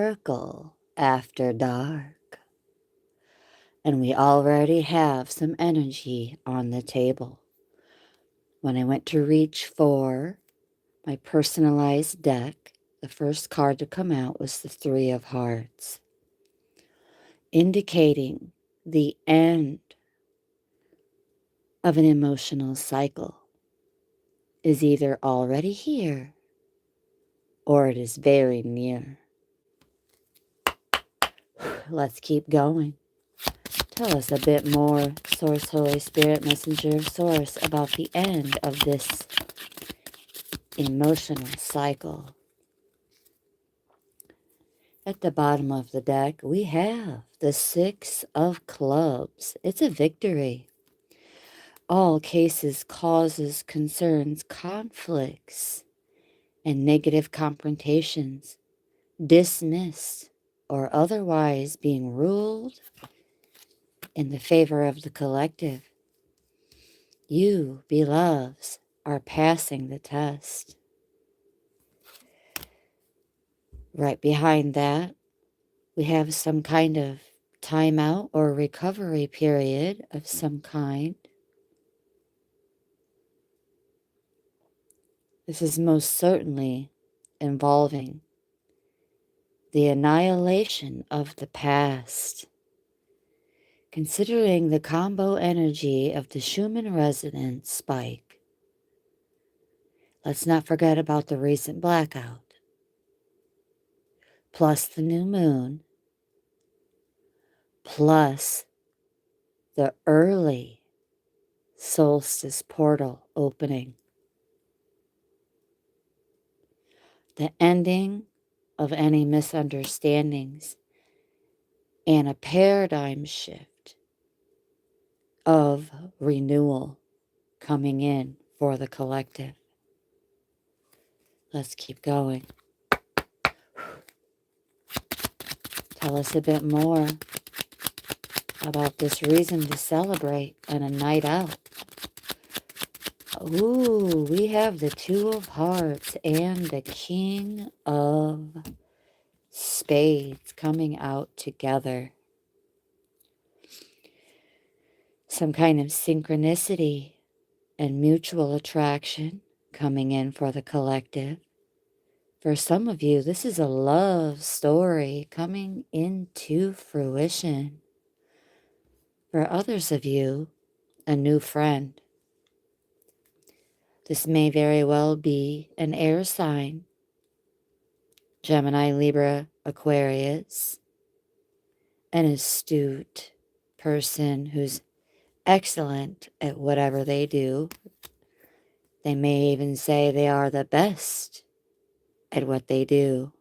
Oracle After Dark. And we already have some energy on the table. When I went to reach for my personalized deck, the first card to come out was the Three of Hearts, indicating the end of an emotional cycle is either already here or it is very near. Let's keep going. Tell us a bit more, Source, Holy Spirit, Messenger of Source, about the end of this emotional cycle. At the bottom of the deck, we have the Six of Clubs. It's a victory. All cases, causes, concerns, conflicts, and negative confrontations dismissed or otherwise being ruled in the favor of the collective. You, beloveds, are passing the test. Right behind that, we have some kind of timeout or recovery period of some kind. This is most certainly involving the annihilation of the past. Considering the combo energy of the Schumann Resonance spike, let's not forget about the recent blackout, plus the new moon, plus the early solstice portal opening. The ending of any misunderstandings and a paradigm shift of renewal coming in for the collective. Let's keep going. Tell us a bit more about this reason to celebrate and a night out. Ooh, we have the Two of Hearts and the King of Spades coming out together. Some kind of synchronicity and mutual attraction coming in for the collective. For some of you, this is a love story coming into fruition. For others of you, a new friend. This may very well be an air sign, Gemini, Libra, Aquarius, an astute person who's excellent at whatever they do. They may even say they are the best at what they do.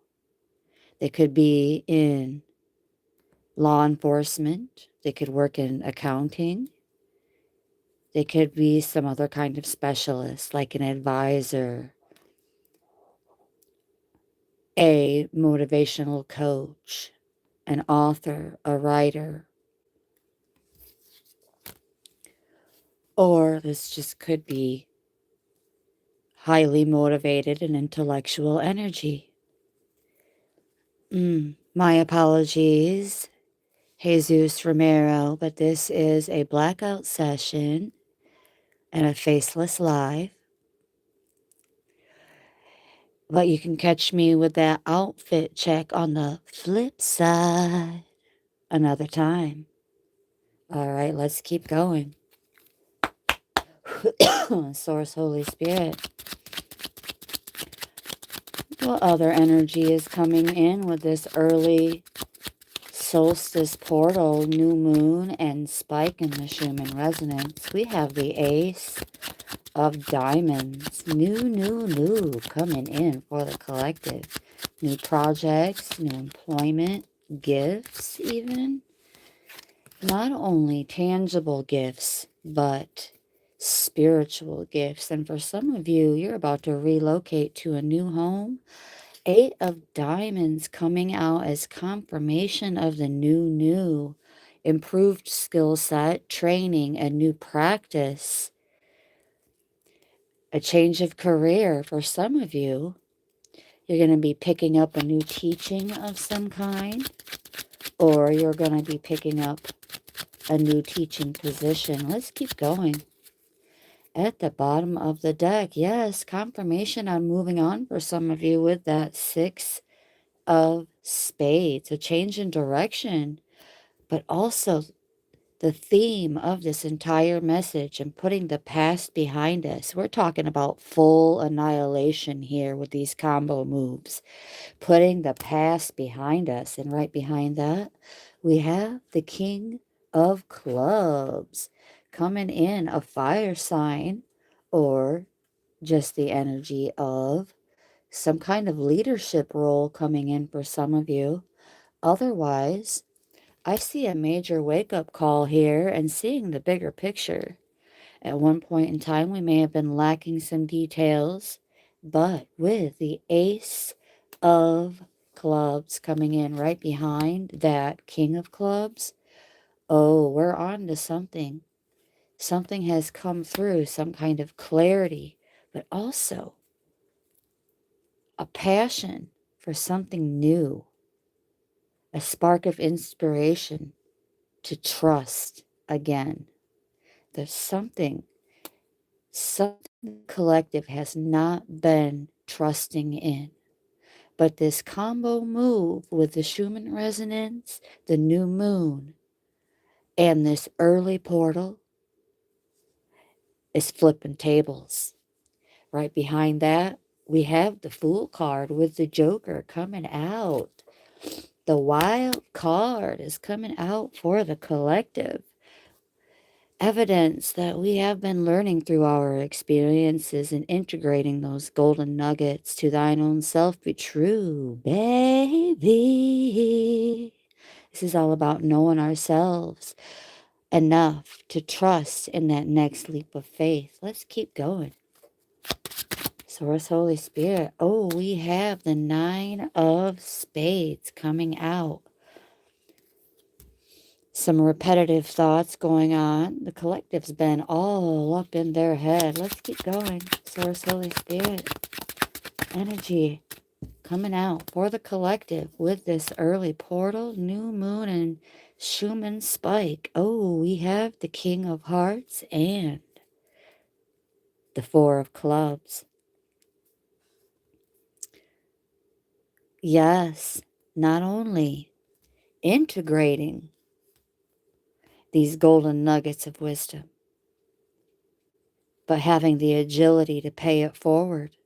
They could be in law enforcement. They could work in accounting. They could be some other kind of specialist, like an advisor, a motivational coach, an author, a writer. Or this just could be highly motivated and intellectual energy. My apologies, Jesus Romero, but this is a blackout session and a faceless live. But you can catch me with that outfit check on the flip side another time. All right, let's keep going. Source, Holy Spirit. What other energy is coming in with this early solstice portal, new moon, and spike in the Schumann Resonance? We have the Ace of Diamonds. New coming in for the collective. New projects, new employment, gifts even. Not only tangible gifts, but spiritual gifts. And for some of you, you're about to relocate to a new home. Eight of Diamonds coming out as confirmation of the new, improved skill set, training, a new practice, a change of career. For some of you, You're going to be picking up a new teaching of some kind, or you're going to be picking up a new teaching position. Let's keep going. At the bottom of the deck, yes, confirmation on moving on for some of you with that 6 of spades, a change in direction, but also the theme of this entire message and putting the past behind us. We're talking about full annihilation here with these combo moves, putting the past behind us. And right behind that, we have the King of Clubs coming in, a fire sign, or just the energy of some kind of leadership role coming in for some of you. Otherwise, I see a major wake-up call here and seeing the bigger picture. At one point in time, we may have been lacking some details, but with the Ace of Clubs coming in right behind that King of Clubs, oh, we're on to something. Something has come through, some kind of clarity, but also a passion for something new, a spark of inspiration to trust again. There's something the collective has not been trusting in. But this combo move with the Schumann Resonance, the new moon, and this early portal is flipping tables. Right behind that, we have the Fool card with the Joker coming out. The Wild card is coming out for the collective. Evidence that we have been learning through our experiences and integrating those golden nuggets. To thine own self be true, baby. This is all about knowing ourselves enough to trust in that next leap of faith. Let's keep going. Source, Holy Spirit. Oh, we have the 9 of Spades coming out. Some repetitive thoughts going on. The collective's been all up in their head. Let's keep going. Source, Holy Spirit. Energy coming out for the collective with this early portal, new moon, and Schumann spike. Oh, we have the King of Hearts and the 4 of Clubs. Yes, not only integrating these golden nuggets of wisdom, but having the agility to pay it forward,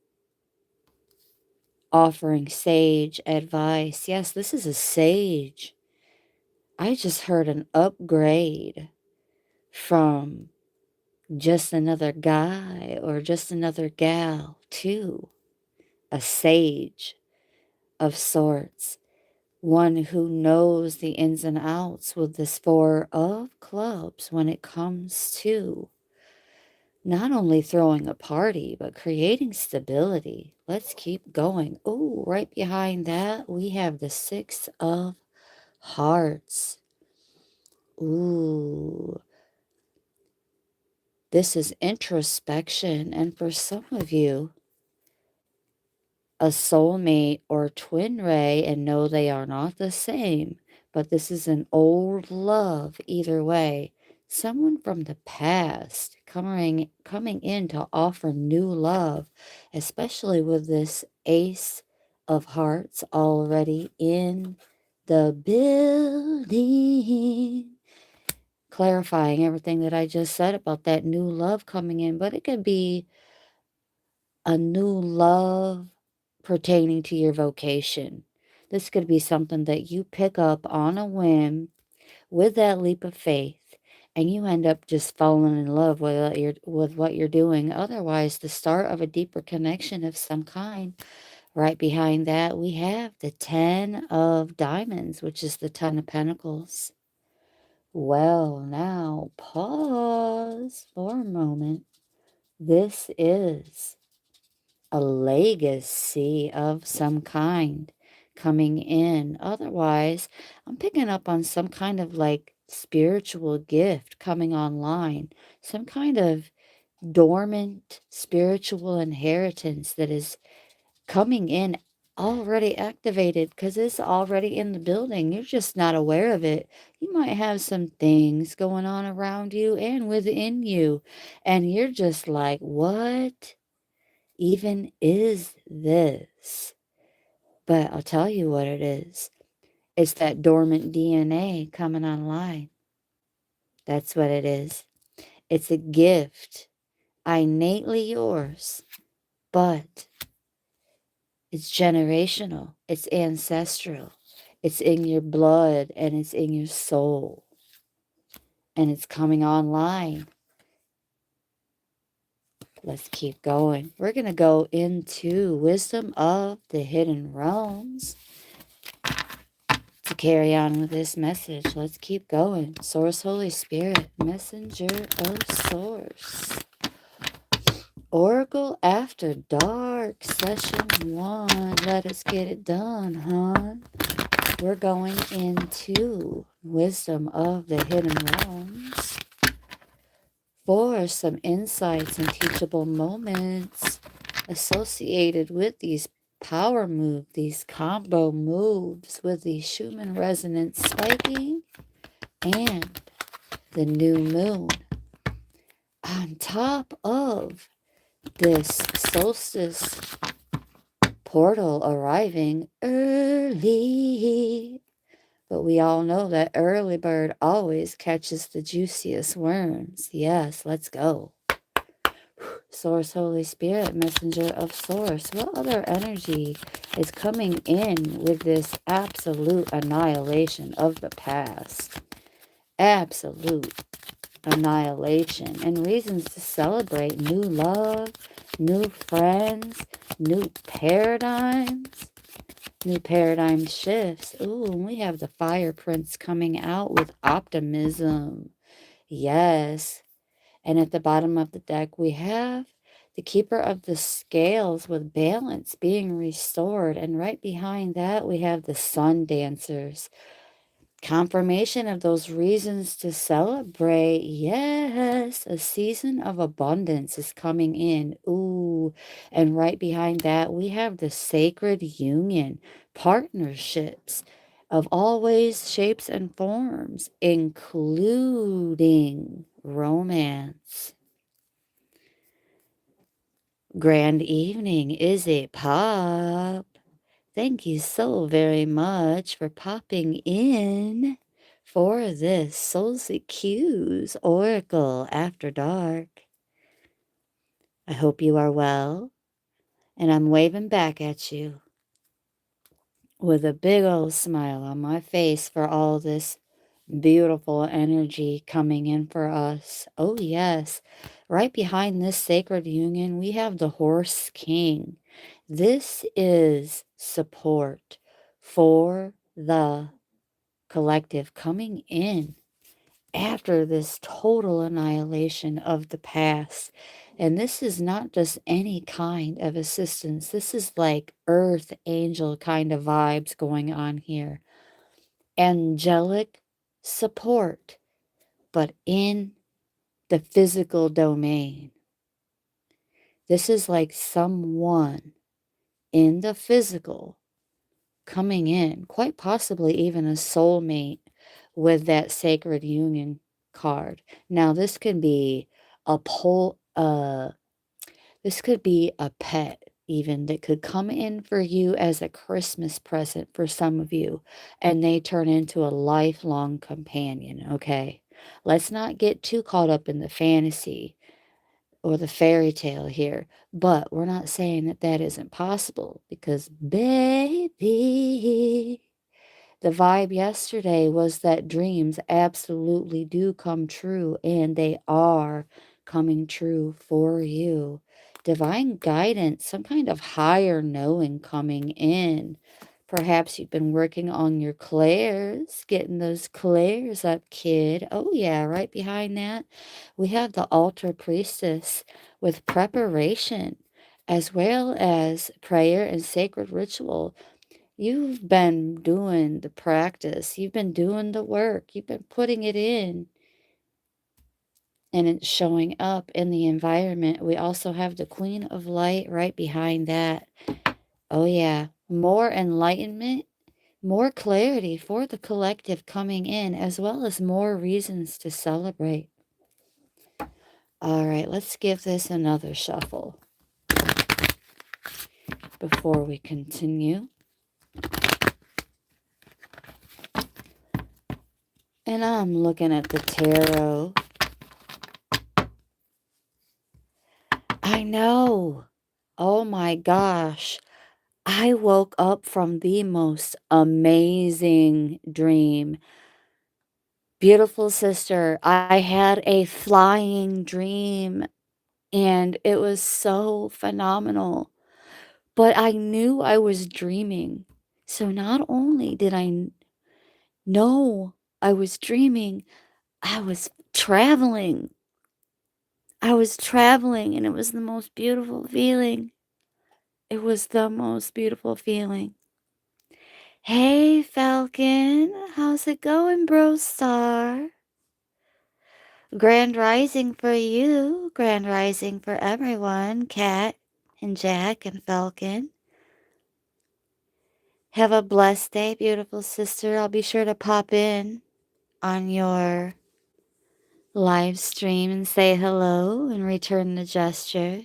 offering sage advice. Yes, this is a sage. I just heard an upgrade from just another guy or just another gal to a sage of sorts, one who knows the ins and outs with this 4 of Clubs when it comes to not only throwing a party, but creating stability. Let's keep going. Oh, right behind that, we have the 6 of Hearts. Ooh, this is introspection. And for some of you, a soulmate or twin ray, and no, they are not the same, but this is an old love either way. Someone from the past coming in to offer new love, especially with this Ace of Hearts already in the building. Clarifying everything that I just said about that new love coming in, but it could be a new love pertaining to your vocation. This could be something that you pick up on a whim with that leap of faith, and you end up just falling in love with what you're doing. Otherwise, the start of a deeper connection of some kind. Right behind that, we have the 10 of Diamonds, which is the 10 of Pentacles. Well, now pause for a moment. This is a legacy of some kind coming in. Otherwise, I'm picking up on some kind of like spiritual gift coming online, some kind of dormant spiritual inheritance that is coming in already activated because it's already in the building. You're just not aware of it. You might have some things going on around you and within you, and you're just like, what even is this? But I'll tell you what it is. It's that dormant DNA coming online. That's what it is. It's a gift, innately yours, but it's generational, it's ancestral, it's in your blood, and it's in your soul, and it's coming online. Let's keep going. We're going to go into wisdom of the hidden realms to carry on with this message. Let's keep going. Source, Holy Spirit, messenger of Source. Oracle After Dark, session 1. Let us get it done, hon. We're going into wisdom of the hidden realms for some insights and teachable moments associated with these power moves, these combo moves with the Schumann Resonance spiking and the new moon. On top of this solstice portal arriving early. But we all know that early bird always catches the juiciest worms. Yes, let's go. Source, Holy Spirit, messenger of Source. What other energy is coming in with this absolute annihilation of the past? Absolute annihilation. And reasons to celebrate new love, new friends, new paradigms. New paradigm shifts. Ooh, and we have the fire prince coming out with optimism. Yes. And at the bottom of the deck, we have the keeper of the scales with balance being restored. And right behind that, we have the sun dancers. Confirmation of those reasons to celebrate. Yes, a season of abundance is coming in. Ooh, and right behind that, we have the sacred union, partnerships of all ways, shapes, and forms, including romance. Grand evening, is it pop? Thank you so very much for popping in for this Soulsy Cues Oracle After Dark. I hope you are well, and I'm waving back at you with a big old smile on my face for all this beautiful energy coming in for us. Oh, yes. Right behind this sacred union, we have the Horse King. This is support for the collective coming in after this total annihilation of the past. And this is not just any kind of assistance. This is like earth angel kind of vibes going on here. Angelic support, but in the physical domain. This is like someone in the physical coming in, quite possibly even a soulmate with that sacred union card. Now, this could be a this could be a pet even that could come in for you as a Christmas present for some of you, and they turn into a lifelong companion, okay? Let's not get too caught up in the fantasy or the fairy tale here, but we're not saying that that isn't possible because, baby, the vibe yesterday was that dreams absolutely do come true, and they are coming true for you. Divine guidance, some kind of higher knowing coming in. Perhaps you've been working on your clairs, getting those clairs up, kid. Oh, yeah, right behind that, we have the altar priestess with preparation as well as prayer and sacred ritual. You've been doing the practice. You've been doing the work. You've been putting it in. And it's showing up in the environment. We also have the Queen of Light right behind that. Oh, yeah. more enlightenment, more clarity for the collective coming in, as well as more reasons to celebrate. All right, let's give this another shuffle before we continue. And I'm looking at the tarot. I know. Oh my gosh. I woke up from the most amazing dream. Beautiful sister, I had a flying dream and it was so phenomenal. But I knew I was dreaming. So not only did I know I was dreaming, I was traveling. I was traveling and it was the most beautiful feeling. It was the most beautiful feeling. Hey, Falcon. How's it going, bro star? Grand rising for you. Grand rising for everyone. Cat and Jack and Falcon. Have a blessed day, beautiful sister. I'll be sure to pop in on your live stream and say hello and return the gesture.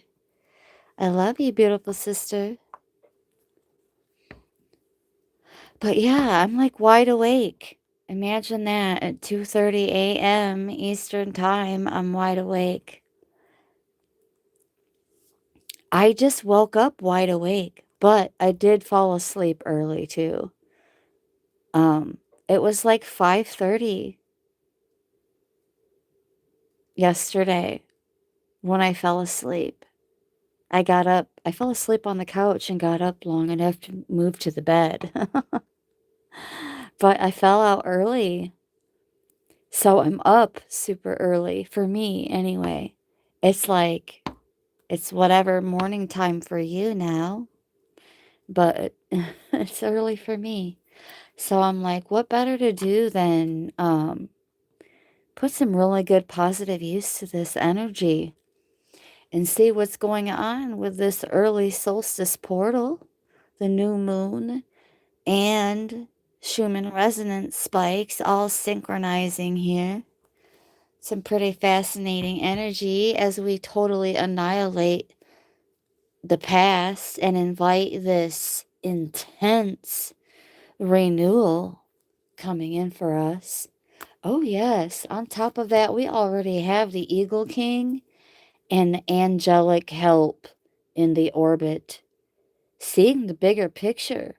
I love you, beautiful sister. But yeah, I'm like wide awake. Imagine that at 2:30 a.m. Eastern Time, I'm wide awake. I just woke up wide awake, but I did fall asleep early too. It was like 5:30 yesterday when I fell asleep. I got up. I fell asleep on the couch and got up long enough to move to the bed. But I fell out early. So I'm up super early for me anyway. It's like it's whatever morning time for you now, but it's early for me. So I'm like, what better to do than put some really good positive use to this energy and see what's going on with this early solstice portal, the new moon, and Schumann Resonance spikes all synchronizing here. Some pretty fascinating energy as we totally annihilate the past and invite this intense renewal coming in for us. Oh, yes. On top of that, we already have the Eagle King and angelic help in the orbit, seeing the bigger picture.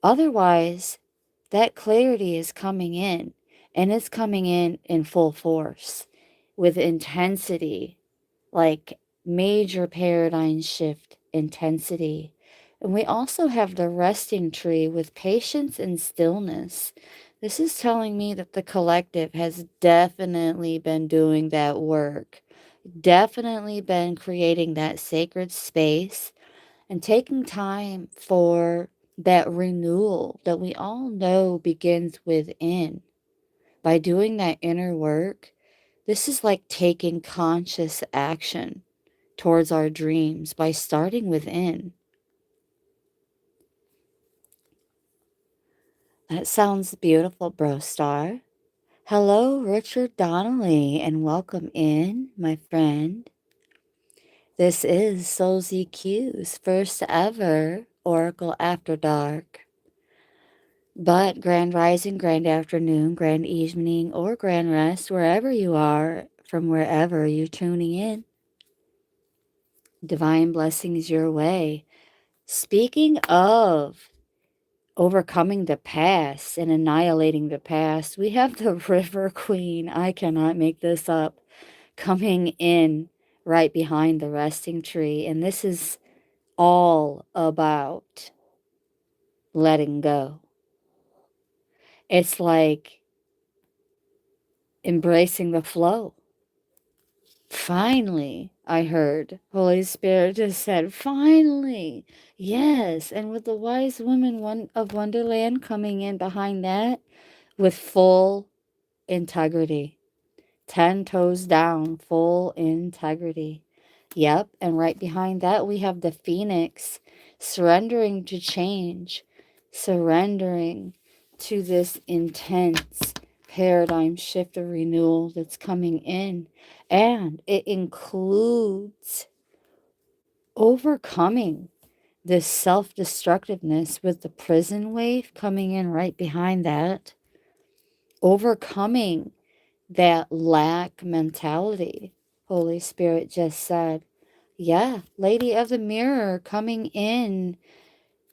Otherwise, that clarity is coming in, and it's coming in full force with intensity, like major paradigm shift intensity. And we also have the resting tree with patience and stillness. This is telling me that the collective has definitely been doing that work, definitely been creating that sacred space and taking time for that renewal that we all know begins within. By doing that inner work, this is like taking conscious action towards our dreams by starting within. That sounds beautiful, Bro Star. Hello, Richard Donnelly, and welcome in, my friend. This is Soul ZQ's first ever Oracle After Dark. But grand rising, grand afternoon, grand evening, or grand rest, wherever you are, from wherever you're tuning in. Divine blessings your way. Speaking of overcoming the past and annihilating the past, we have the River Queen. I cannot make this up. Coming in right behind the resting tree. And this is all about letting go. It's like embracing the flow. Finally, I heard. Holy Spirit just said, finally. Yes. And with the wise woman of Wonderland coming in behind that with full integrity. 10 toes down, full integrity. Yep. And right behind that, we have the Phoenix surrendering to change, surrendering to this intense paradigm shift of renewal that's coming in. And it includes overcoming this self-destructiveness with the prison wave coming in right behind that. Overcoming that lack mentality. Holy Spirit just said, yeah, Lady of the Mirror coming in.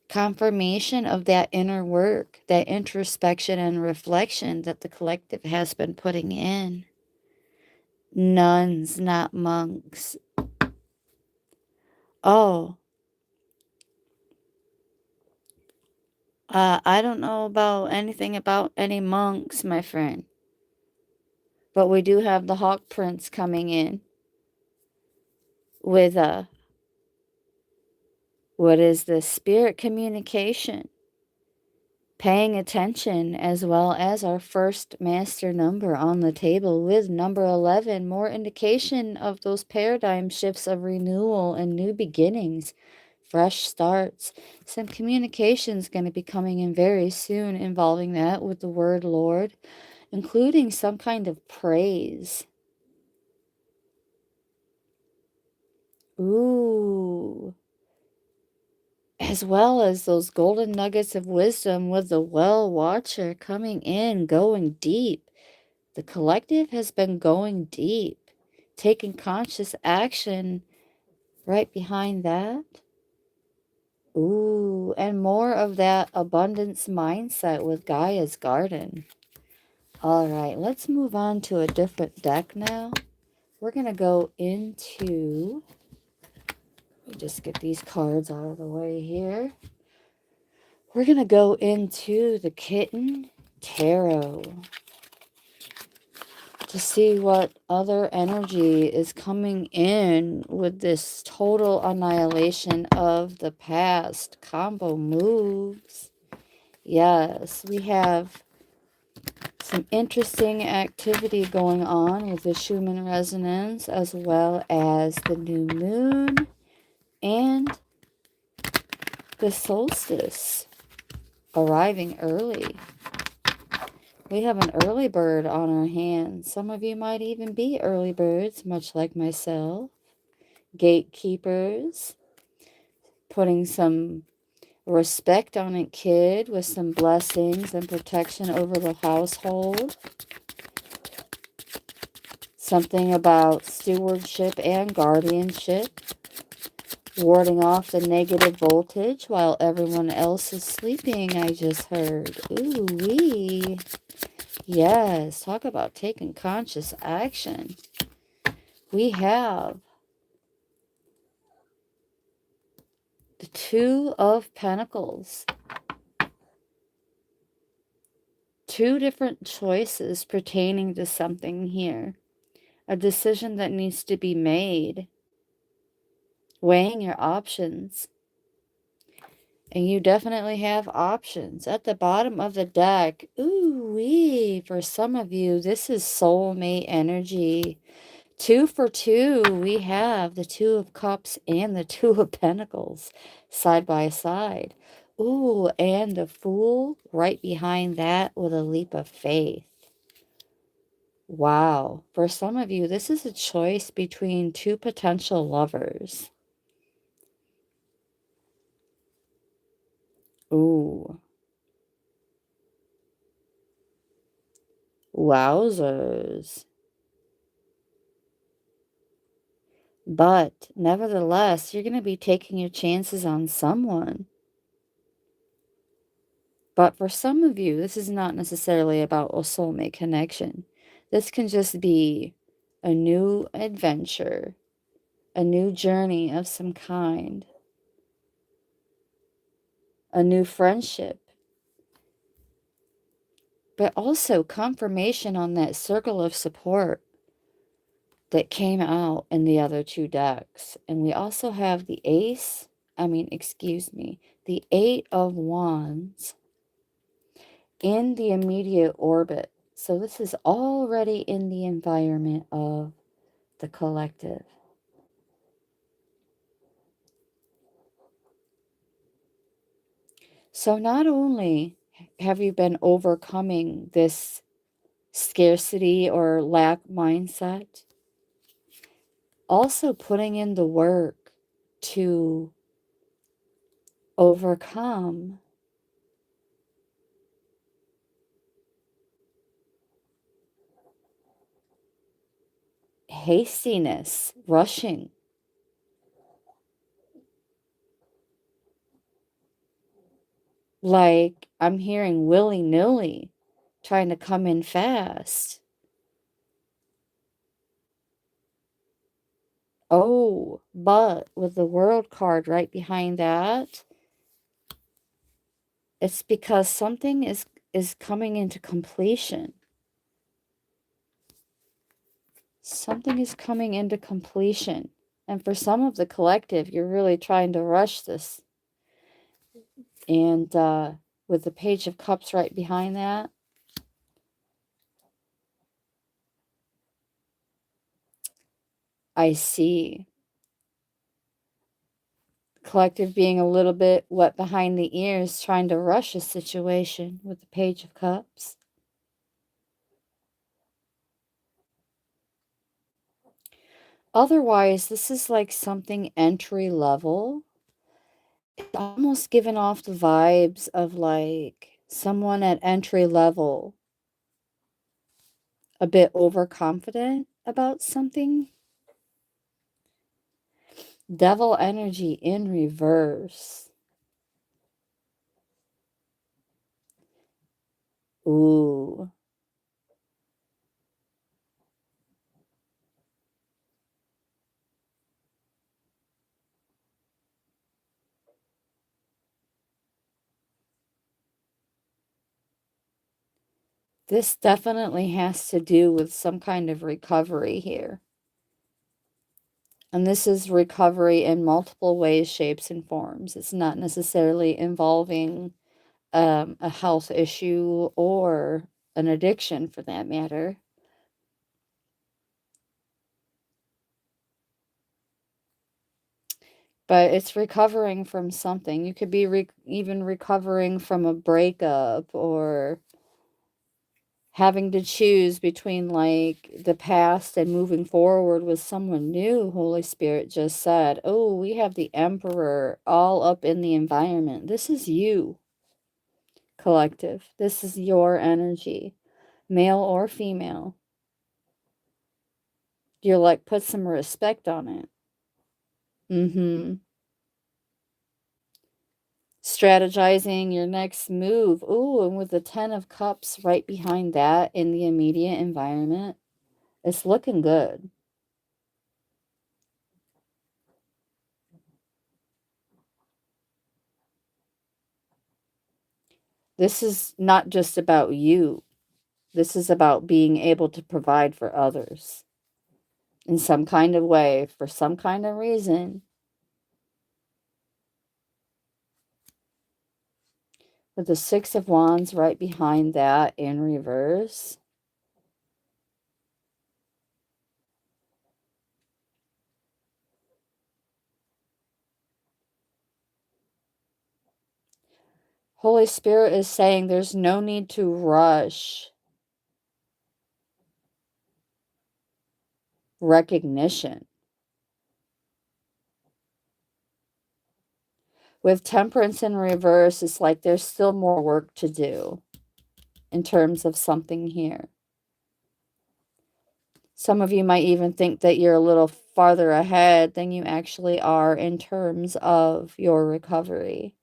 Confirmation of that inner work, that introspection and reflection that the collective has been putting in. Nuns, not monks. Oh, I don't know about anything about any monks, my friend. But we do have the Hawk Prince coming in with what is the spirit communication? Paying attention, as well as our first master number on the table with number 11, more indication of those paradigm shifts of renewal and new beginnings, fresh starts. Some communication is going to be coming in very soon involving that with the word Lord, including some kind of praise. Ooh. As well as those golden nuggets of wisdom with the well watcher coming in, going deep. The collective has been going deep, taking conscious action right behind that. Ooh, and more of that abundance mindset with Gaia's garden. All right, let's move on to a different deck now. We're going to go into, let me just get these cards out of the way here. We're going to go into the Kitten Tarot to see what other energy is coming in with this total annihilation of the past combo moves. Yes, we have some interesting activity going on with the Schumann Resonance, as well as the new moon and the solstice arriving early. We have an early bird on our hands. Some of you might even be early birds, much like myself. Gatekeepers, putting some respect on a kid with some blessings and protection over the household. Something about stewardship and guardianship. Warding off the negative voltage while everyone else is sleeping, I just heard. Ooh-wee. Yes, talk about taking conscious action. We have the Two of Pentacles. Two different choices pertaining to something here. A decision that needs to be made. Weighing your options. And you definitely have options. At the bottom of the deck, ooh-wee, for some of you, this is soulmate energy. 2 for 2, we have the Two of Cups and the Two of Pentacles side by side. Ooh, and the Fool right behind that with a leap of faith. Wow. For some of you, this is a choice between two potential lovers. Ooh. Wowzers. But nevertheless, you're going to be taking your chances on someone. But for some of you, this is not necessarily about a soulmate connection. This can just be a new adventure, a new journey of some kind, a new friendship. But also confirmation on that circle of support that came out in the other two decks. And we also have the the Eight of Wands in the immediate orbit. So this is already in the environment of the collective. So not only have you been overcoming this scarcity or lack mindset, also putting in the work to overcome hastiness, rushing. Like I'm hearing willy-nilly, trying to come in fast. Oh, but with the world card right behind that, it's because something is coming into completion. Something is coming into completion. And for some of the collective, you're really trying to rush this. And with the Page of Cups right behind that, I see collective being a little bit wet behind the ears, trying to rush a situation with the Page of Cups. Otherwise, this is like something entry level. It's almost given off the vibes of like someone at entry level, a bit overconfident about something. Devil energy in reverse. Ooh. This definitely has to do with some kind of recovery here. And this is recovery in multiple ways, shapes, and forms. It's not necessarily involving a health issue or an addiction for that matter. But it's recovering from something. You could be even recovering from a breakup or having to choose between like the past and moving forward with someone new. Holy Spirit just said, oh, we have the Emperor all up in the environment. This is you, collective. This is your energy, male or female. You're like, put some respect on it. Strategizing your next move. Ooh, and with the 10 of Cups right behind that in the immediate environment, it's looking good. This is not just about you. This is about being able to provide for others in some kind of way, for some kind of reason. With the 6 of Wands right behind that in reverse. Holy Spirit is saying there's no need to rush recognition. With Temperance in reverse, it's like there's still more work to do in terms of something here. Some of you might even think that you're a little farther ahead than you actually are in terms of your recovery.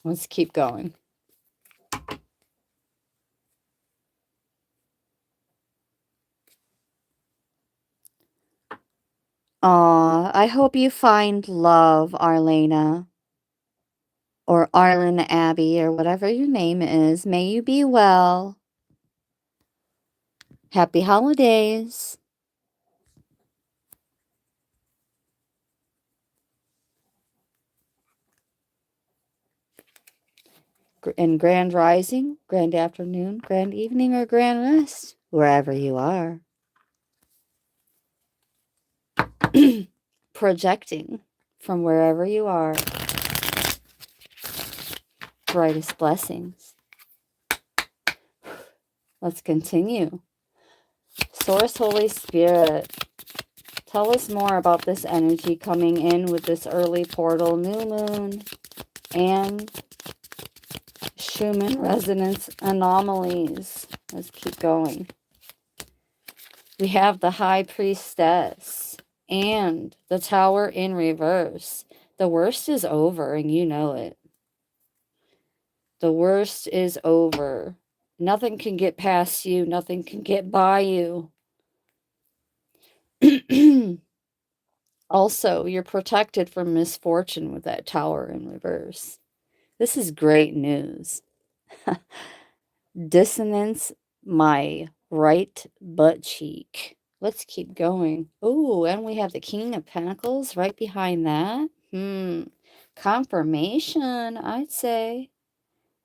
Let's keep going. Aw, I hope you find love, Arlena. Or Arlen Abby, or whatever your name is. May you be well. Happy holidays. And grand rising, grand afternoon, grand evening, or grand rest, wherever you are. Projecting from wherever you are. Brightest blessings. Let's continue. Source, Holy Spirit, tell us more about this energy coming in with this early portal, new moon, and Schumann Resonance anomalies. Let's keep going. We have the High Priestess and the Tower in reverse. The worst is over, and you know it. The worst is over. Nothing can get past you. Nothing can get by you. Also, you're protected from misfortune with that Tower in reverse. This is great news. Dissonance, my right butt cheek. Let's keep going. Oh, and we have the King of Pentacles right behind that. Confirmation, I'd say.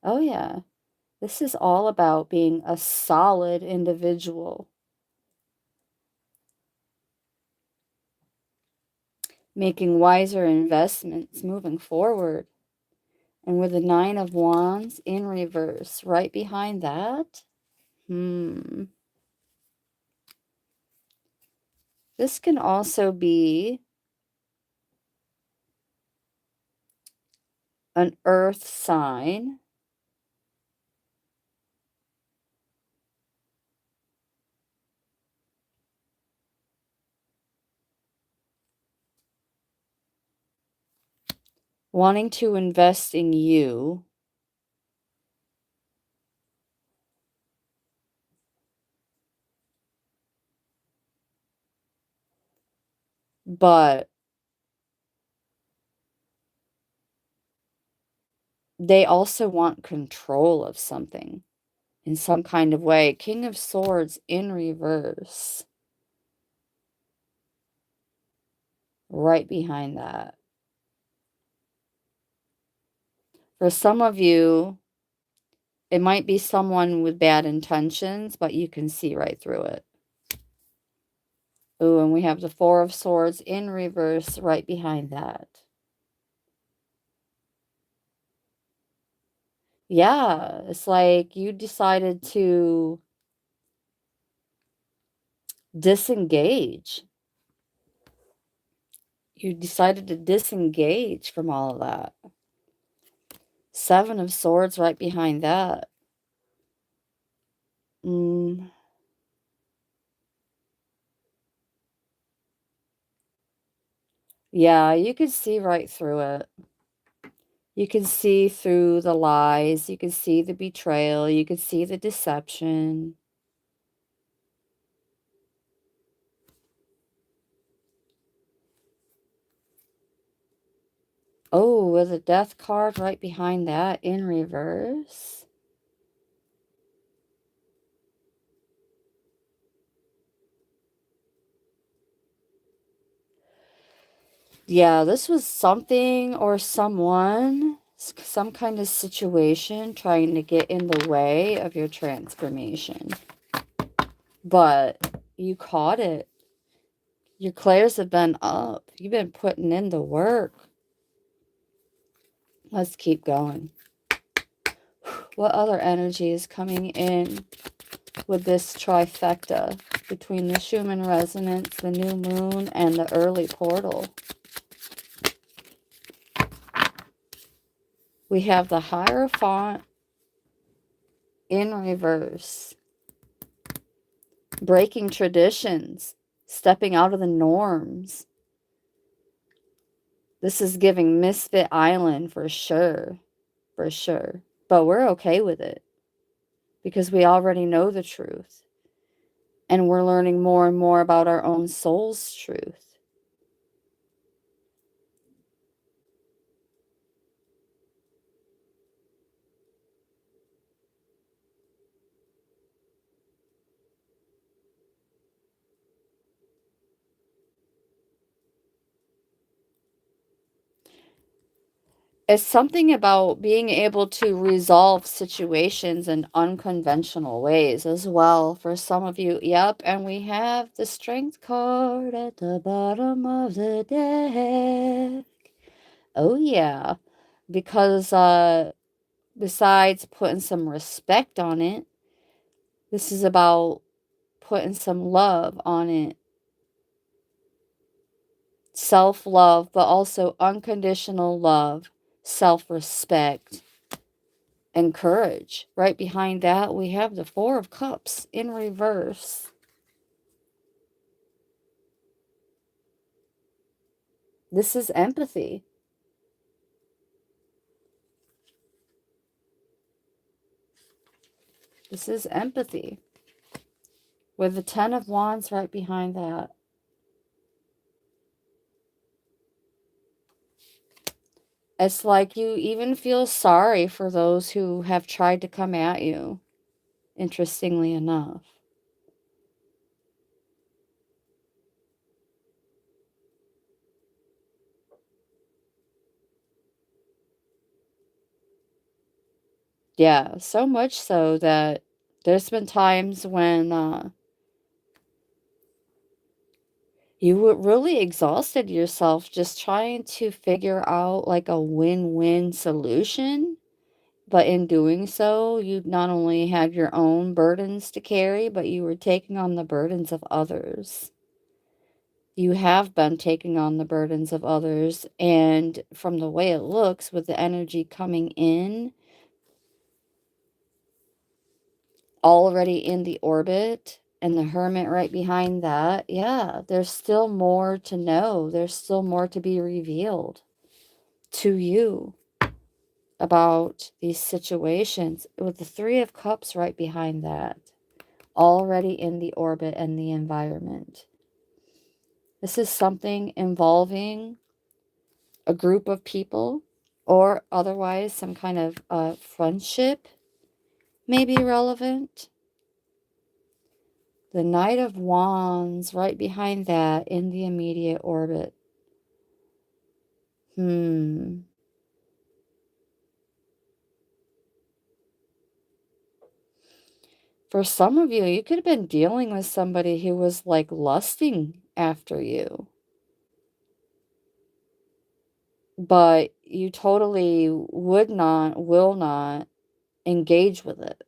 Oh, yeah. This is all about being a solid individual. Making wiser investments moving forward. And with the Nine of Wands in reverse right behind that. This can also be an earth sign. Wanting to invest in you. But they also want control of something in some kind of way. King of Swords in reverse. Right behind that. For some of you, it might be someone with bad intentions, but you can see right through it. Oh, and we have the Four of Swords in reverse right behind that. Yeah, it's like you decided to disengage. You decided to disengage from all of that. Seven of Swords right behind that. Yeah, you could see right through it. You can see through the lies. You can see the betrayal. You can see the deception. Oh, with a Death card right behind that in reverse. Yeah, this was something or someone, some kind of situation trying to get in the way of your transformation. But you caught it. Your clairs have been up. You've been putting in the work. Let's keep going. What other energy is coming in with this trifecta between the Schumann Resonance, the new moon, and the early portal? We have the Hierophant in reverse. Breaking traditions. Stepping out of the norms. This is giving Misfit Island for sure. For sure. But we're okay with it. Because we already know the truth. And we're learning more and more about our own soul's truth. It's something about being able to resolve situations in unconventional ways as well for some of you. Yep, and we have the Strength card at the bottom of the deck. Oh, yeah. Because besides putting some respect on it, this is about putting some love on it. Self-love, but also unconditional love, self-respect, and courage. Right behind that, we have the Four of Cups in reverse. This is empathy. This is empathy. With the Ten of Wands right behind that. It's like you even feel sorry for those who have tried to come at you, interestingly enough. Yeah, so much so that there's been times when you really exhausted yourself just trying to figure out like a win-win solution. But in doing so, you not only had your own burdens to carry, but you were taking on the burdens of others. You have been taking on the burdens of others, and from the way it looks, with the energy coming in, already in the orbit, and the Hermit right behind that, yeah, there's still more to know. There's still more to be revealed to you about these situations, with the Three of Cups right behind that, already in the orbit and the environment. This is something involving a group of people, or otherwise some kind of friendship may be relevant. The Knight of Wands right behind that in the immediate orbit. For some of you, you could have been dealing with somebody who was like lusting after you. But you totally will not engage with it.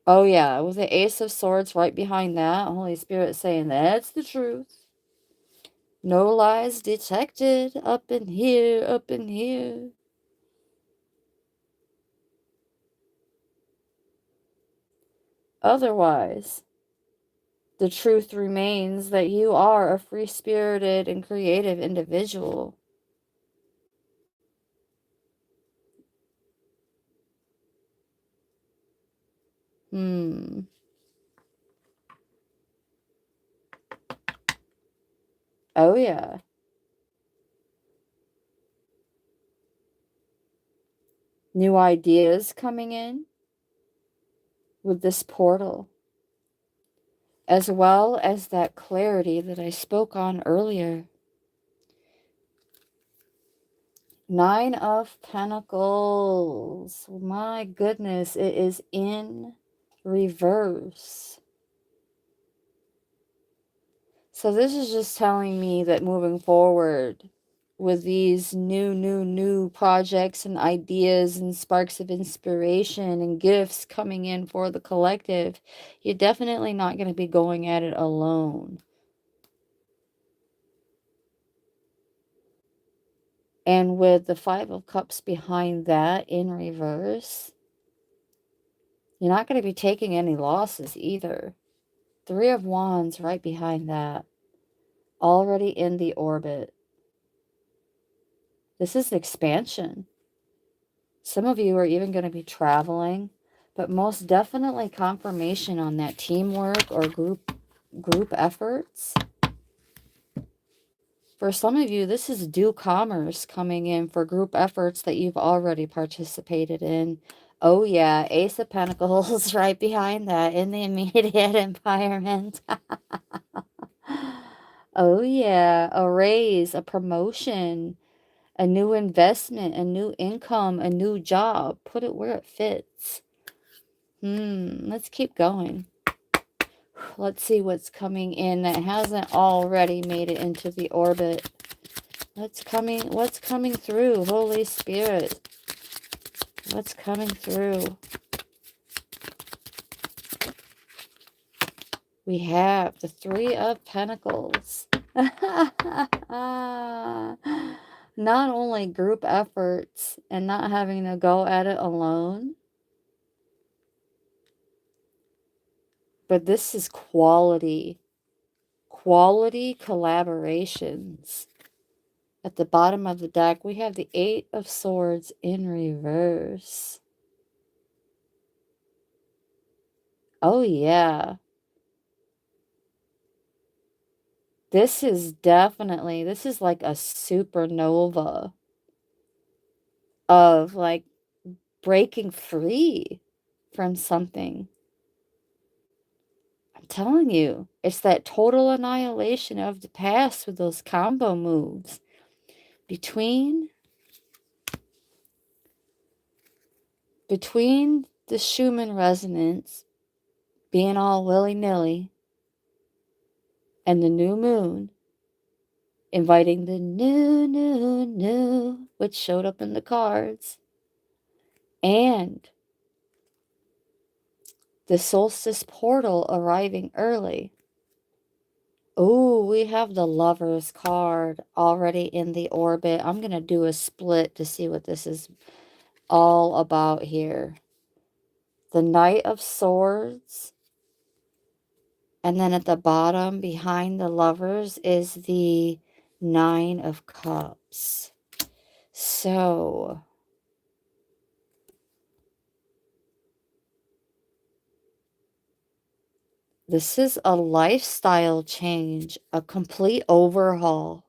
Oh yeah, with the Ace of Swords right behind that, Holy Spirit saying that's the truth. No lies detected up in here, up in here. Otherwise, the truth remains that you are a free-spirited and creative individual. Oh yeah. New ideas coming in with this portal, as well as that clarity that I spoke on earlier. Nine of Pentacles. My goodness, it is in reverse. So this is just telling me that moving forward with these new projects and ideas and sparks of inspiration and gifts coming in for the collective, you're definitely not going to be going at it alone. And with the Five of Cups behind that in reverse, you're not going to be taking any losses either. Three of Wands right behind that, already in the orbit. This is expansion. Some of you are even going to be traveling, but most definitely confirmation on that teamwork or group efforts. For some of you, this is due commerce coming in for group efforts that you've already participated in. Oh yeah, Ace of Pentacles right behind that in the immediate environment. Oh yeah, a raise, a promotion, a new investment, a new income, a new job. Put it where it fits. Let's keep going. Let's see what's coming in that hasn't already made it into the orbit. What's coming through, Holy Spirit? What's coming through? We have the Three of Pentacles. Not only group efforts and not having to go at it alone, but this is quality collaborations. At the bottom of the deck, we have the Eight of Swords in reverse. Oh, yeah. This is definitely, this is like a supernova of like breaking free from something. I'm telling you, it's that total annihilation of the past with those combo moves. Between the Schumann Resonance being all willy-nilly and the new moon inviting the new, which showed up in the cards, and the solstice portal arriving early. Oh, we have the Lover's card already in the orbit. I'm going to do a split to see what this is all about here. The Knight of Swords. And then at the bottom, behind the Lovers, is the Nine of Cups. So, this is a lifestyle change, a complete overhaul.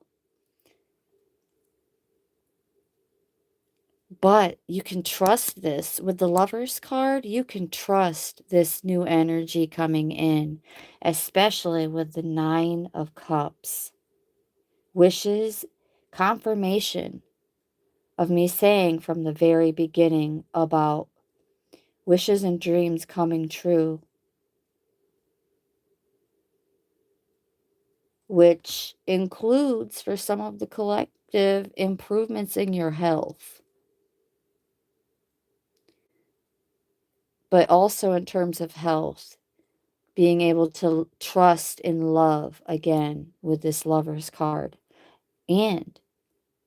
But you can trust this. With the Lover's card, you can trust this new energy coming in, especially with the Nine of Cups. Wishes, confirmation of me saying from the very beginning about wishes and dreams coming true, which includes for some of the collective improvements in your health. But also in terms of health, being able to trust in love again with this Lover's card. And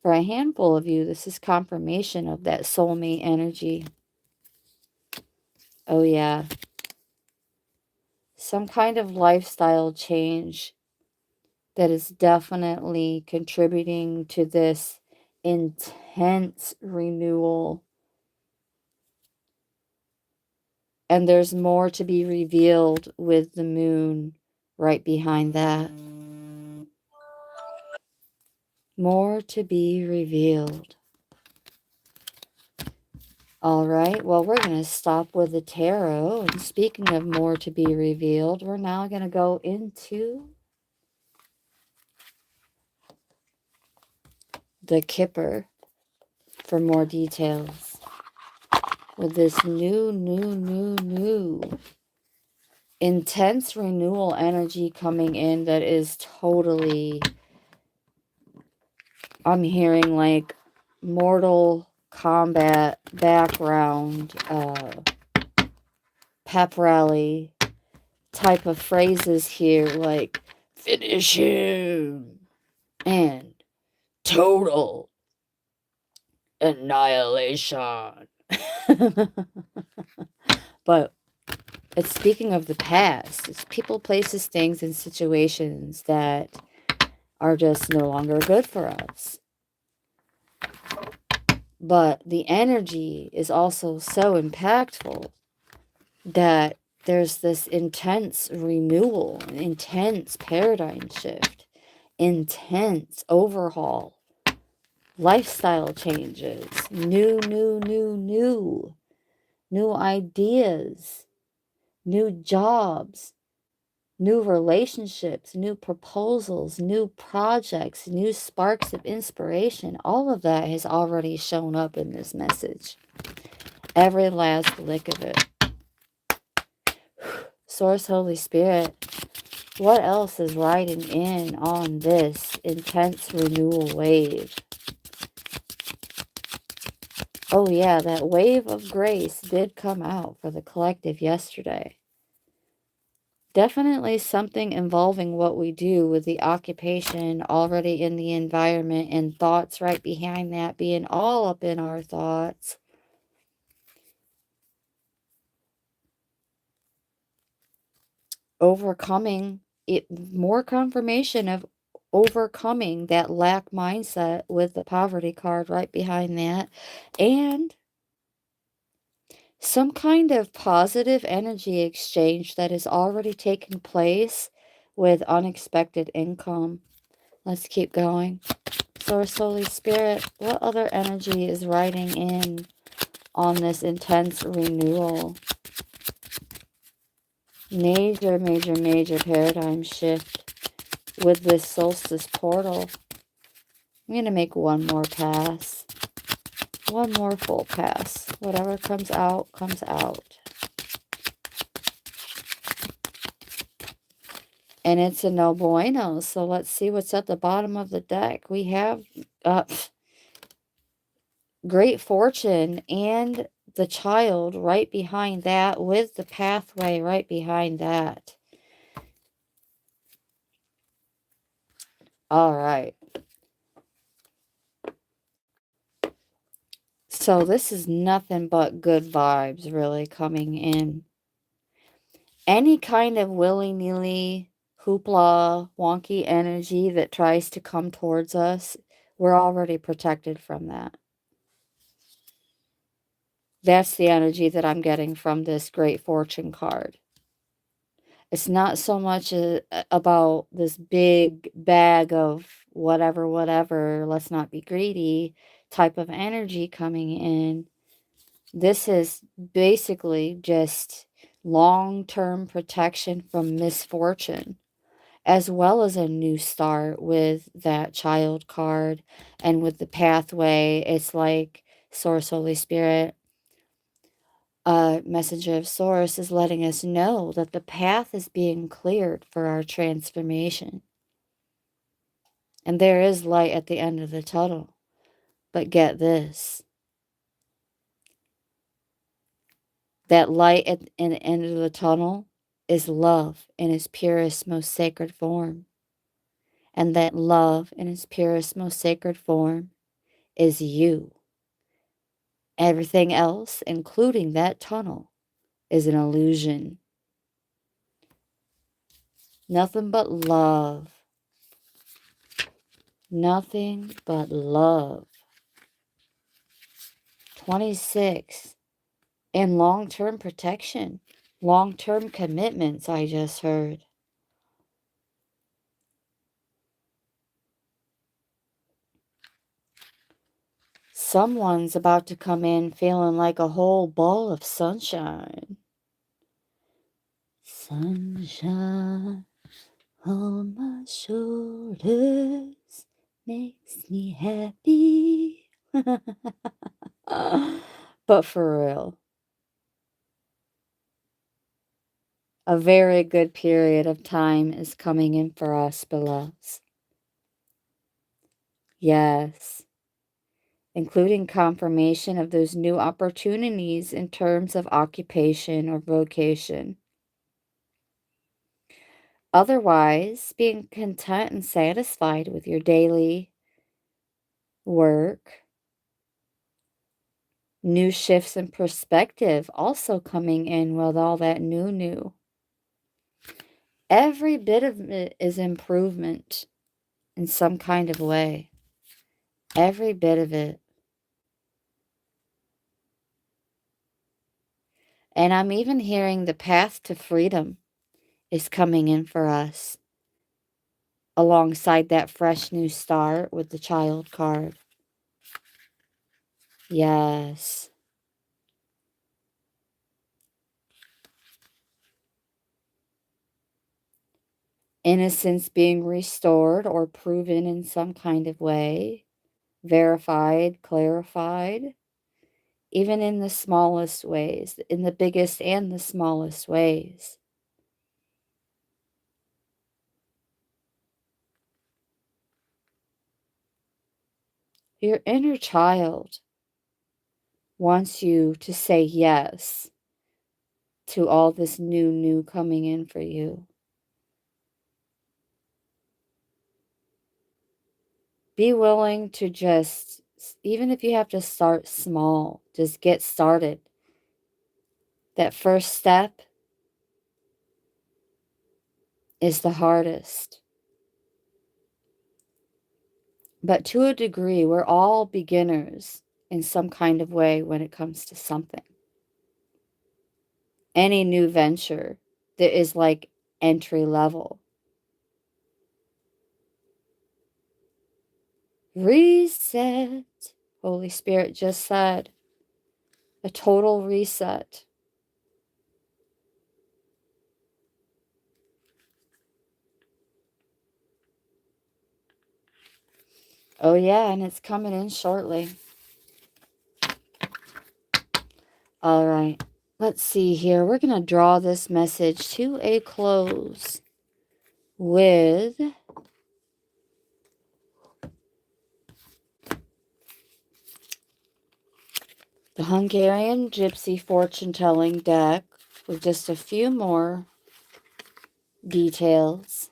for a handful of you, this is confirmation of that soulmate energy. Oh, yeah. Some kind of lifestyle change that is definitely contributing to this intense renewal. And there's more to be revealed with the moon right behind that. More to be revealed. All right, well, we're going to stop with the tarot. And speaking of more to be revealed, we're now going to go into the Kipper for more details. With this new intense renewal energy coming in that is totally, I'm hearing like Mortal Kombat background, pep rally type of phrases here, like finish him and total annihilation. But it's speaking of the past. It's people, places, things, and situations that are just no longer good for us. But the energy is also so impactful that there's this intense renewal, an intense paradigm shift, intense overhaul, lifestyle changes, new ideas, new jobs, new relationships, new proposals, new projects, new sparks of inspiration. All of that has already shown up in this message. Every last lick of it. Source, Holy Spirit, what else is riding in on this intense renewal wave? Oh yeah, that wave of grace did come out for the collective yesterday. Definitely something involving what we do with the occupation already in the environment and thoughts right behind that, being all up in our thoughts. Overcoming it, more confirmation of overcoming that lack mindset with the poverty card right behind that. And some kind of positive energy exchange that has already taken place with unexpected income. Let's keep going. Source, Holy Spirit, what other energy is riding in on this intense renewal? Major, major, major paradigm shift with this solstice portal. I'm going to make one more pass. One more full pass. Whatever comes out, comes out. And it's a no bueno. So let's see what's at the bottom of the deck. We have great fortune and the child right behind that with the pathway right behind that. All right. So this is nothing but good vibes really coming in. Any kind of willy-nilly, hoopla, wonky energy that tries to come towards us, we're already protected from that. That's the energy that I'm getting from this Great Fortune card. It's not so much about this big bag of whatever, whatever, let's not be greedy type of energy coming in. This is basically just long-term protection from misfortune, as well as a new start with that child card and with the pathway. It's like Source, Holy Spirit, messenger of Source is letting us know that the path is being cleared for our transformation. And there is light at the end of the tunnel. But get this. That light at the end of the tunnel is love in its purest, most sacred form. And that love in its purest, most sacred form is you. Everything else, including that tunnel, is an illusion. Nothing but love. Nothing but love. 26. And long-term protection. Long-term commitments, I just heard. Someone's about to come in feeling like a whole ball of sunshine. Sunshine on my shoulders makes me happy. But for real, a very good period of time is coming in for us, beloveds. Yes. Including confirmation of those new opportunities in terms of occupation or vocation. Otherwise, being content and satisfied with your daily work. New shifts in perspective also coming in with all that new. Every bit of it is improvement in some kind of way. Every bit of it. And I'm even hearing the path to freedom is coming in for us. Alongside that fresh new start with the child card. Yes. Innocence being restored or proven in some kind of way. Verified, clarified. Even in the smallest ways. In the biggest and the smallest ways. Your inner child wants you to say yes to all this new coming in for you. Be willing to just, even if you have to start small, just get started. That first step is the hardest. But to a degree, we're all beginners in some kind of way when it comes to something. Any new venture that is like entry level. Reset. Holy Spirit just said a total reset. Oh, yeah, and it's coming in shortly. All right, let's see here. We're going to draw this message to a close with the Hungarian Gypsy fortune-telling deck with just a few more details.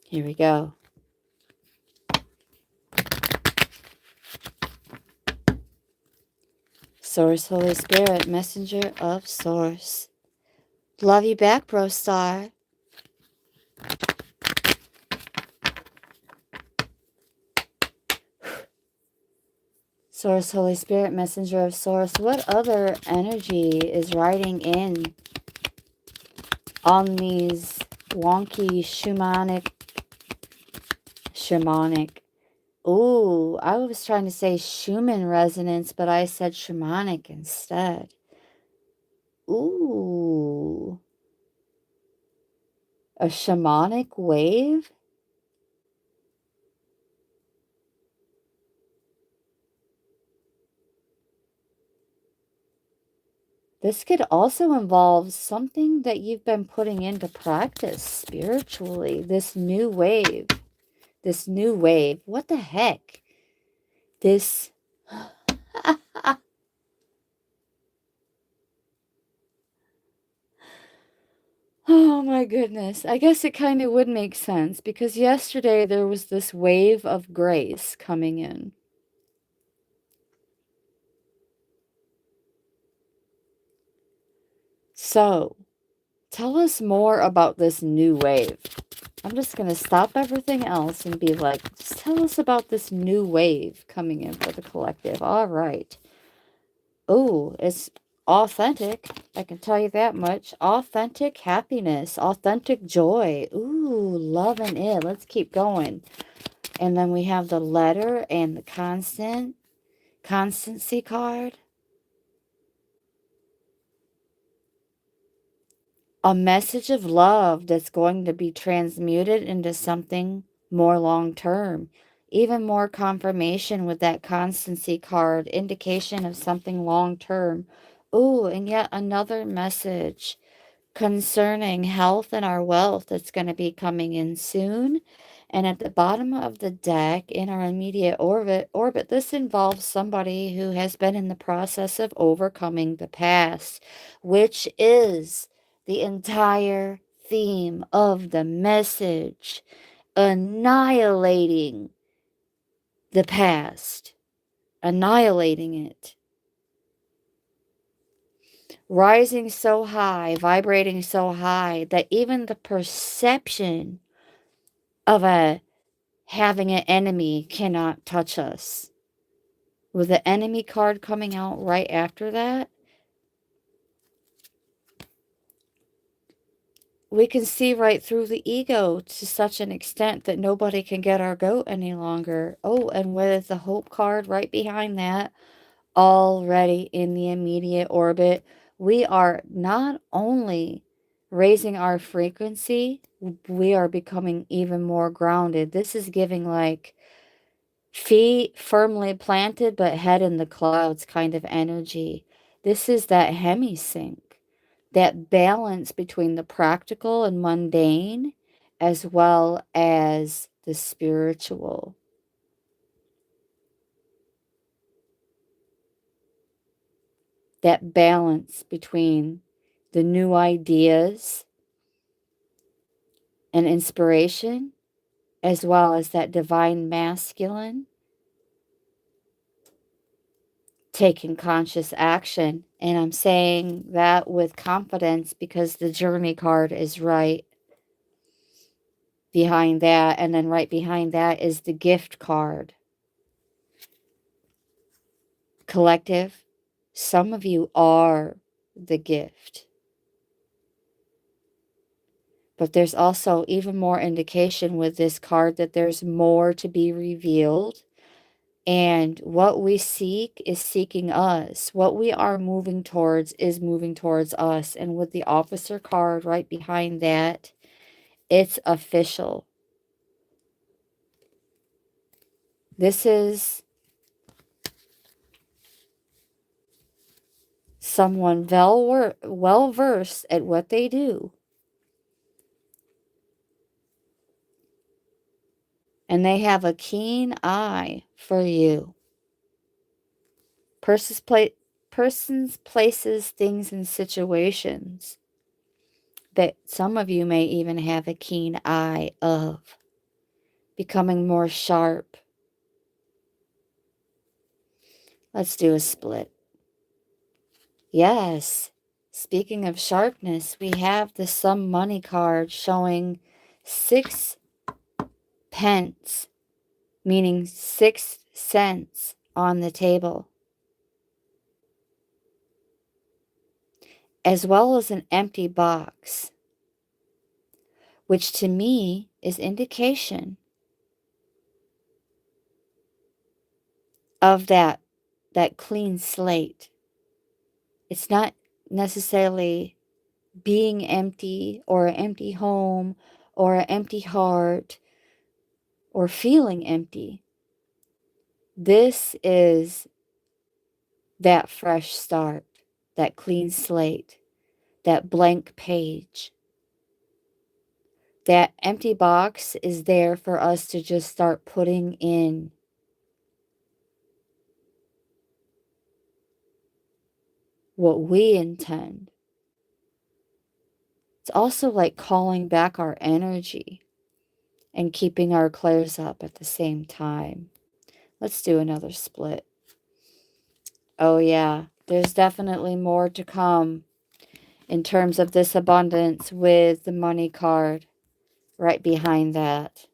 Here we go. Source, Holy Spirit, Messenger of Source. Love you back, Bro Star. Source, Holy Spirit, Messenger of Source. What other energy is riding in on these wonky shamanic? Ooh, I was trying to say Schumann Resonance, but I said shamanic instead. Ooh. A shamanic wave? This could also involve something that you've been putting into practice spiritually. This new wave. This new wave. What the heck? This... Oh my goodness. I guess it kind of would make sense because yesterday there was this wave of grace coming in. So, tell us more about this new wave. I'm just going to stop everything else and be like, just tell us about this new wave coming in for the collective. All right. Oh, it's authentic. I can tell you that much. Authentic happiness, authentic joy. Ooh, loving it. Let's keep going. And then we have the letter and the constancy card. A message of love that's going to be transmuted into something more long-term. Even more confirmation with that constancy card, indication of something long-term. Ooh, and yet another message concerning health and our wealth that's going to be coming in soon. And at the bottom of the deck in our immediate orbit, this involves somebody who has been in the process of overcoming the past, which is the entire theme of the message, annihilating the past, annihilating it. Rising so high, vibrating so high that even the perception of having an enemy cannot touch us. With the enemy card coming out right after that, we can see right through the ego to such an extent that nobody can get our goat any longer. Oh, and with the hope card right behind that, already in the immediate orbit, we are not only raising our frequency, we are becoming even more grounded. This is giving like feet firmly planted but head in the clouds kind of energy. This is that hemisync, that balance between the practical and mundane as well as the spiritual. that balance between the new ideas and inspiration, as well as that divine masculine taking conscious action. And I'm saying that with confidence because the journey card is right behind that. And then right behind that is the gift card. Collective, some of you are the gift. But there's also even more indication with this card that there's more to be revealed. And what we seek is seeking us. What we are moving towards is moving towards us. And with the officer card right behind that, it's official. This is someone well versed at what they do. And they have a keen eye for you. Persons, places, things, and situations that some of you may even have a keen eye of. Becoming more sharp. Let's do a split. Yes. Speaking of sharpness, we have the some money card showing 6 pence, meaning 6 cents on the table, as well as an empty box, which to me is indication of that clean slate. It's not necessarily being empty or an empty home or an empty heart or feeling empty. This is that fresh start, that clean slate, that blank page. That empty box is there for us to just start putting in what we intend. It's also like calling back our energy and keeping our clairs up at the same time. Let's do another split. Oh yeah, there's definitely more to come in terms of this abundance with the money card right behind that.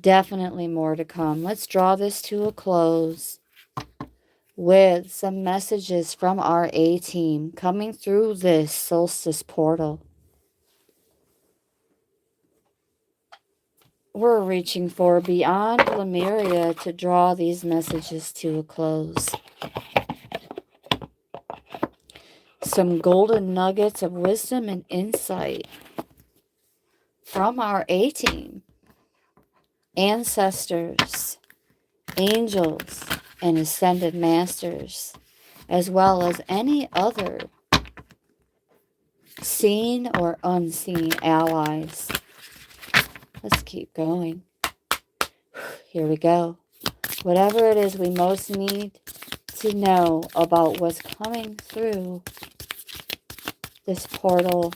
Definitely more to come. Let's draw this to a close with some messages from our A-team coming through this solstice portal. We're reaching for beyond Lemuria to draw these messages to a close. Some golden nuggets of wisdom and insight from our A-team, ancestors, angels, and ascended masters, as well as any other seen or unseen allies. Let's keep going. Here we go. Whatever it is we most need to know about what's coming through this portal,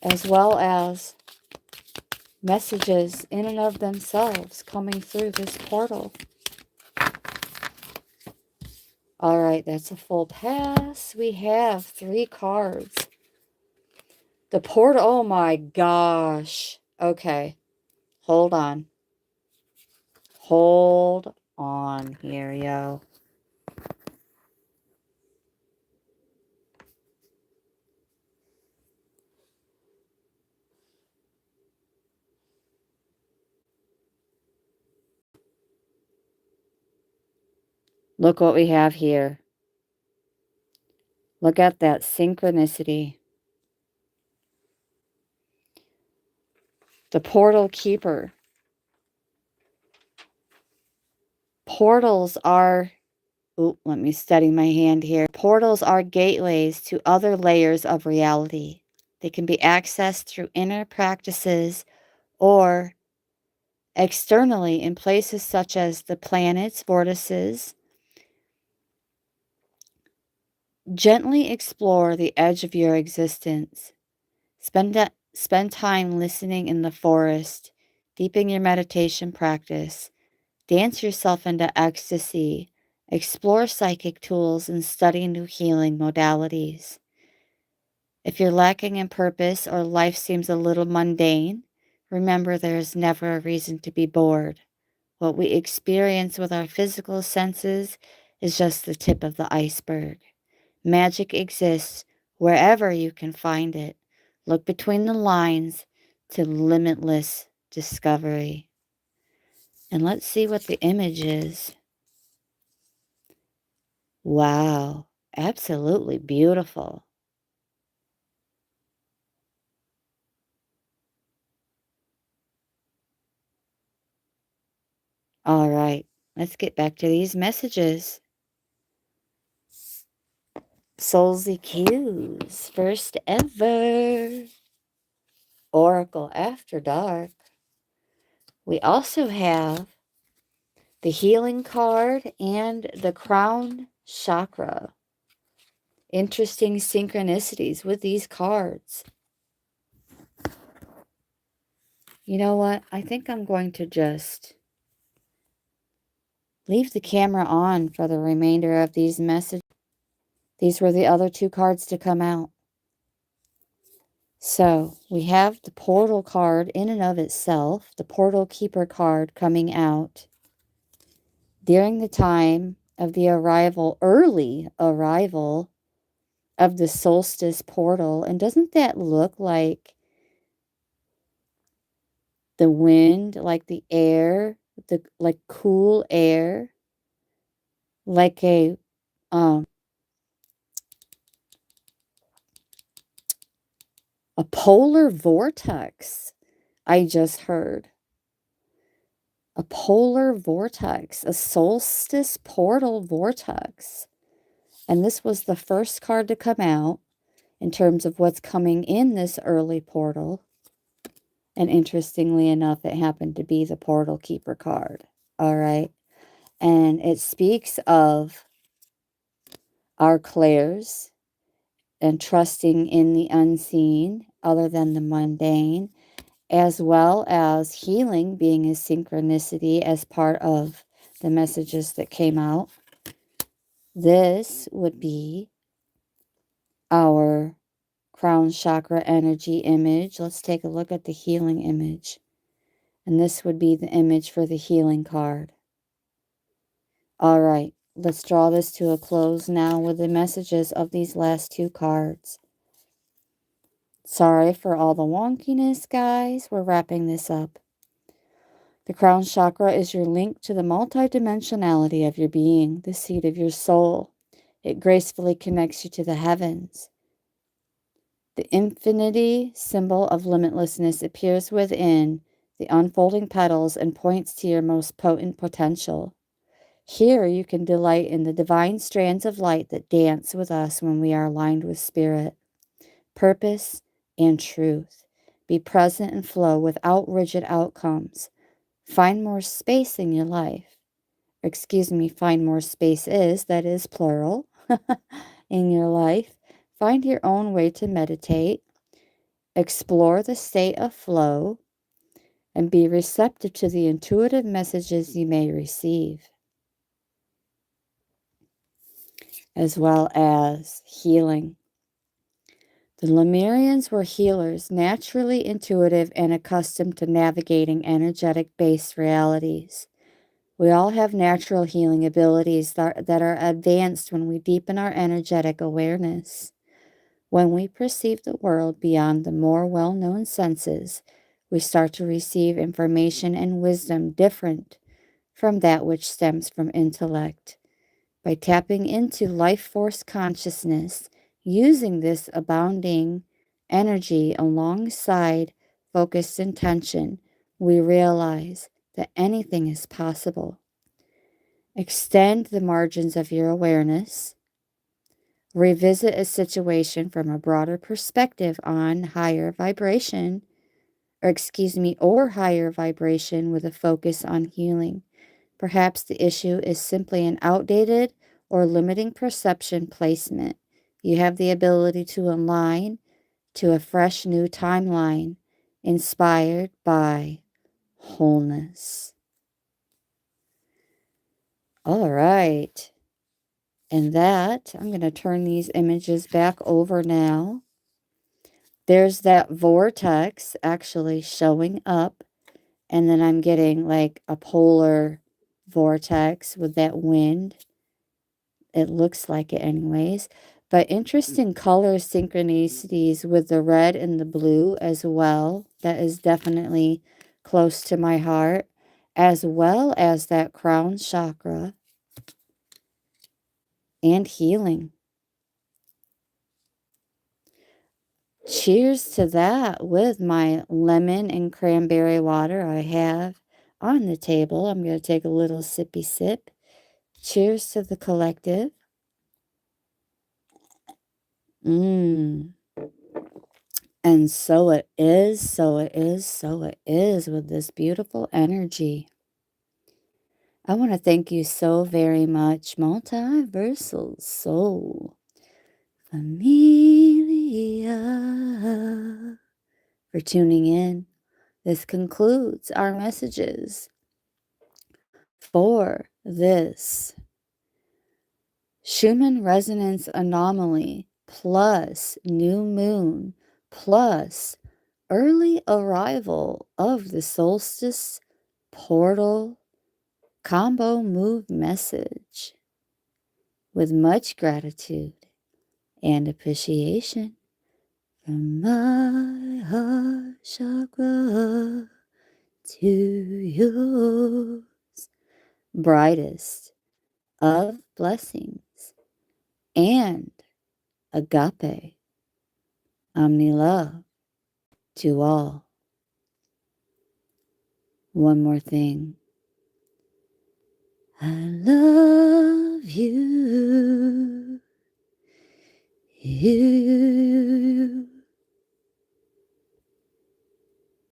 as well as messages in and of themselves coming through this portal. All right, that's a full pass. We have 3 cards. The portal, oh my gosh. Okay, hold on. Hold on here, yo. Look what we have here. Look at that synchronicity. The portal keeper. Portals are, let me steady my hand here. Portals are gateways to other layers of reality. They can be accessed through inner practices or externally in places such as the planets, vortices, Gently explore the edge of your existence. Spend time listening in the forest, deepen your meditation practice, dance yourself into ecstasy, explore psychic tools, and study new healing modalities. If you're lacking in purpose or life seems a little mundane, remember there is never a reason to be bored. What we experience with our physical senses is just the tip of the iceberg. Magic exists wherever you can find it. Look between the lines to limitless discovery. And let's see what the image is. Wow, absolutely beautiful. All right, let's get back to these messages. Soulsy Cues, first ever Oracle After Dark. We also have the Healing card and the Crown Chakra. Interesting synchronicities with these cards. You know what? I think I'm going to just leave the camera on for the remainder of these messages. These were the other two cards to come out. So we have the Portal card in and of itself, the Portal Keeper card coming out during the time of the early arrival of the solstice portal. And doesn't that look like the wind, like the air, like cool air, like a polar vortex? I just heard a polar vortex, a solstice portal vortex. And this was the first card to come out in terms of what's coming in this early portal. And interestingly enough, it happened to be the Portal Keeper card. All right. And it speaks of our clairs and trusting in the unseen other than the mundane, as well as healing being a synchronicity as part of the messages that came out. This would be our crown chakra energy image. Let's take a look at the healing image. And this would be the image for the healing card. All right, let's draw this to a close now with the messages of these last two cards. Sorry for all the wonkiness, guys. We're wrapping this up. The crown chakra is your link to the multidimensionality of your being, the seat of your soul. It gracefully connects you to the heavens. The infinity symbol of limitlessness appears within the unfolding petals and points to your most potent potential. Here you can delight in the divine strands of light that dance with us when we are aligned with spirit, purpose, and truth. Be present and flow without rigid outcomes. Find more space in your life. Find more spaces, that is plural, in your life. Find your own way to meditate. Explore the state of flow and be receptive to the intuitive messages you may receive, as well as healing. The Lemurians were healers, naturally intuitive and accustomed to navigating energetic-based realities. We all have natural healing abilities that are advanced when we deepen our energetic awareness. When we perceive the world beyond the more well-known senses, we start to receive information and wisdom different from that which stems from intellect. By tapping into life force consciousness, using this abounding energy alongside focused intention, we realize that anything is possible. Extend the margins of your awareness. Revisit a situation from a broader perspective on higher vibration, or higher vibration with a focus on healing. Perhaps the issue is simply an outdated or limiting perception placement. You have the ability to align to a fresh new timeline inspired by wholeness. All right. And that, I'm going to turn these images back over now. There's that vortex actually showing up. And then I'm getting like a polar vortex with that wind. It looks like it anyways. But interesting color synchronicities with the red and the blue as well. That is definitely close to my heart. As well as that crown chakra and healing. Cheers to that with my lemon and cranberry water I have on the table. I'm going to take a little sippy sip. Cheers to the collective. And so it is, so it is, so it is with this beautiful energy. I want to thank you so very much, Multiversal Soul Familia, for tuning in. This concludes our messages for this Schumann Resonance Anomaly plus new moon plus early arrival of the solstice portal combo move message with much gratitude and appreciation from my heart chakra to yours. Brightest of blessings and agape omni love to all. One more thing. I love you. You